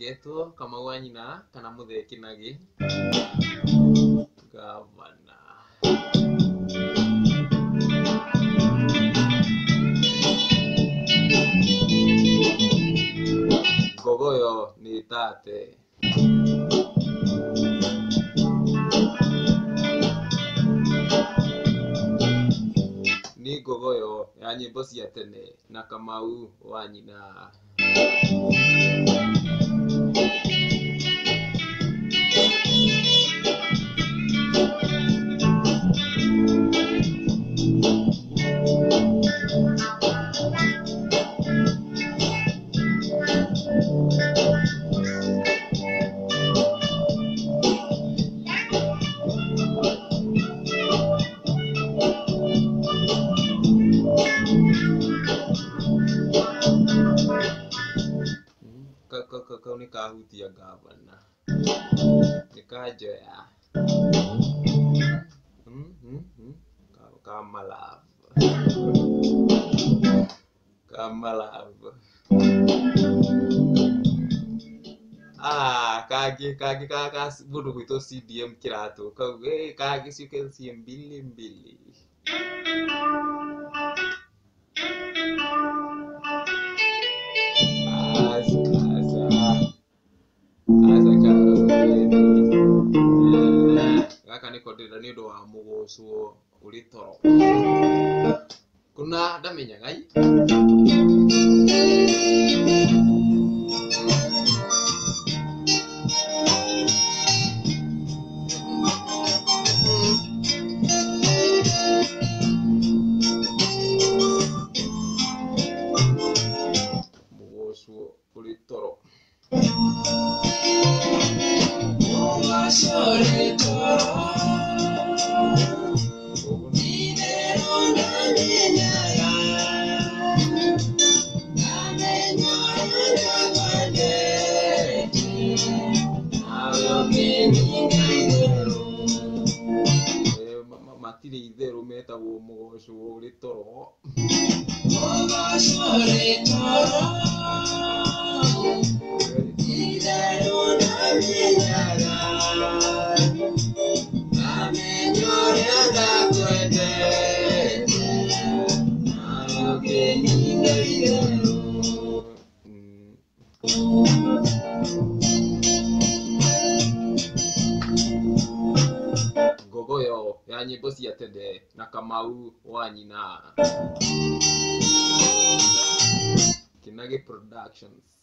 Geto kama wanyina kana mutheki nagi gavana Gogoyo ni tate ni Gogoyo ya nyimbo cia tene na Kamau wanyina kau ni kahutia gavana nikajoya Kamalav kagi budu itu CDM kirato kau kagi suka si mbili Kani kodira ni do amugoso ulitoro kuna damenya ngai mugoso ulitoro matire idero meta wo mugoso ulitoro Gogoyo ya nyimbo cia tene na Kamau wanyina Kinagi Productions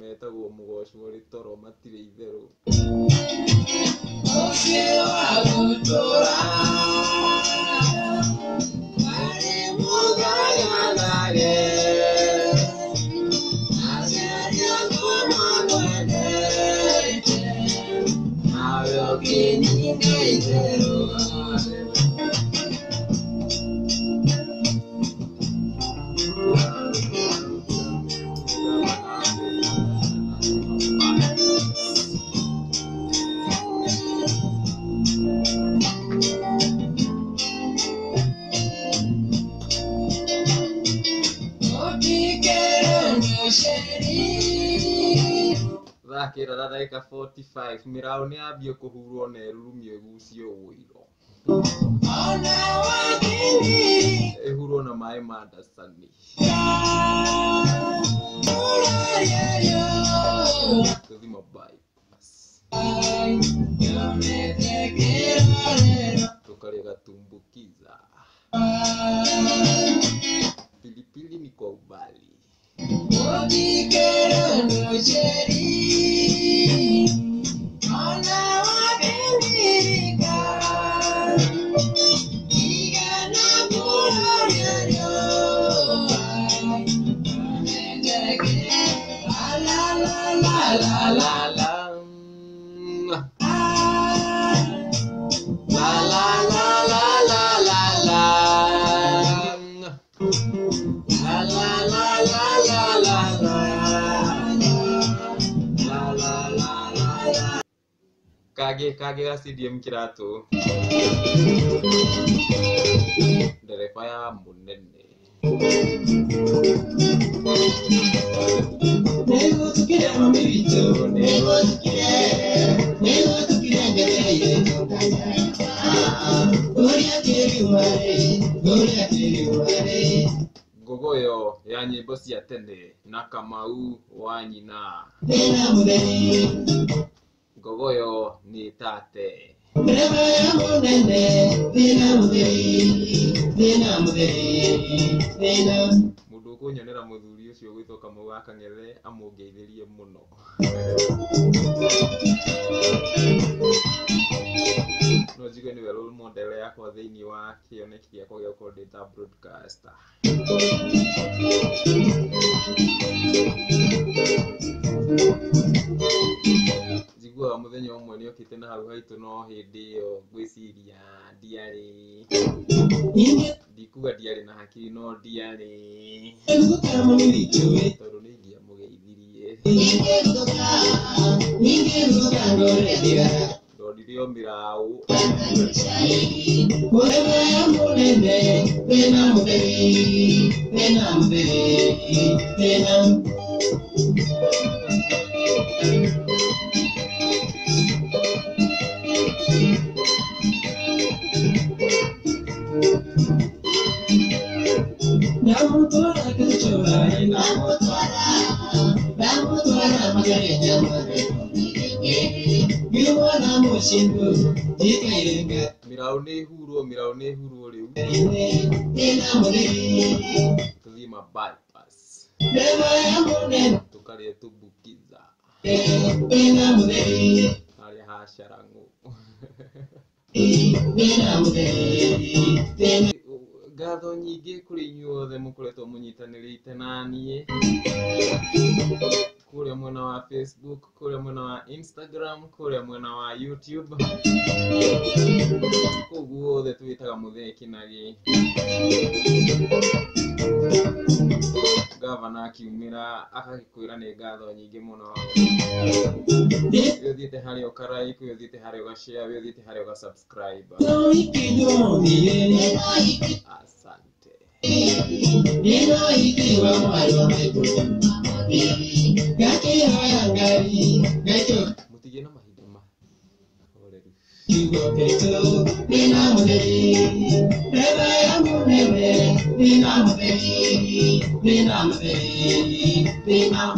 meta wo mugoso ulitoro matire idero Kira dakika 45 mirao ni abio kuhurwo na erumio gucio uiro ehurwo na mai madasani kuzima bypass tukale gatumbukiza pilipili ni kwa ubali la la la kage ga CDM kiratu ndereba ya munene nego tukire mami bitu nego tukire ngere Gogoyo ya nyimbo cia tene na Kamau wa nyina Gogoyo ni tate mundu ukunyonera muthuri ucio gwitwo Kamau wa Kang'ethe amungeithirie muno no jigo ni role model yakwa thiini wa kioneki giakwa gia ukorwo ndita broadcaster jigua muthenya umwe ni okite na hau haitu no hindi iyo gwiciria ndiari ndikuga ndiari na hakiri no ndiari tondu ni ngia mugeithirie ndonire mirau mirau ni hurwo riu tuthima bypass tukaria tubukiza aria hasharangu ngatho nyingi kuri inyuothe mukoretwo munyitanirite nanie kuria mwena wa Facebook, kuria mwena wa Instagram, kuria mwena wa YouTube koguo the twitaga mutheki nagi gavana akiumira akagikwira ni ngatho nyingi muno thiite haria ukarai thiite haria ugashare thiite haria ugasubscribe asante mutige na mahinda ma oreru Bina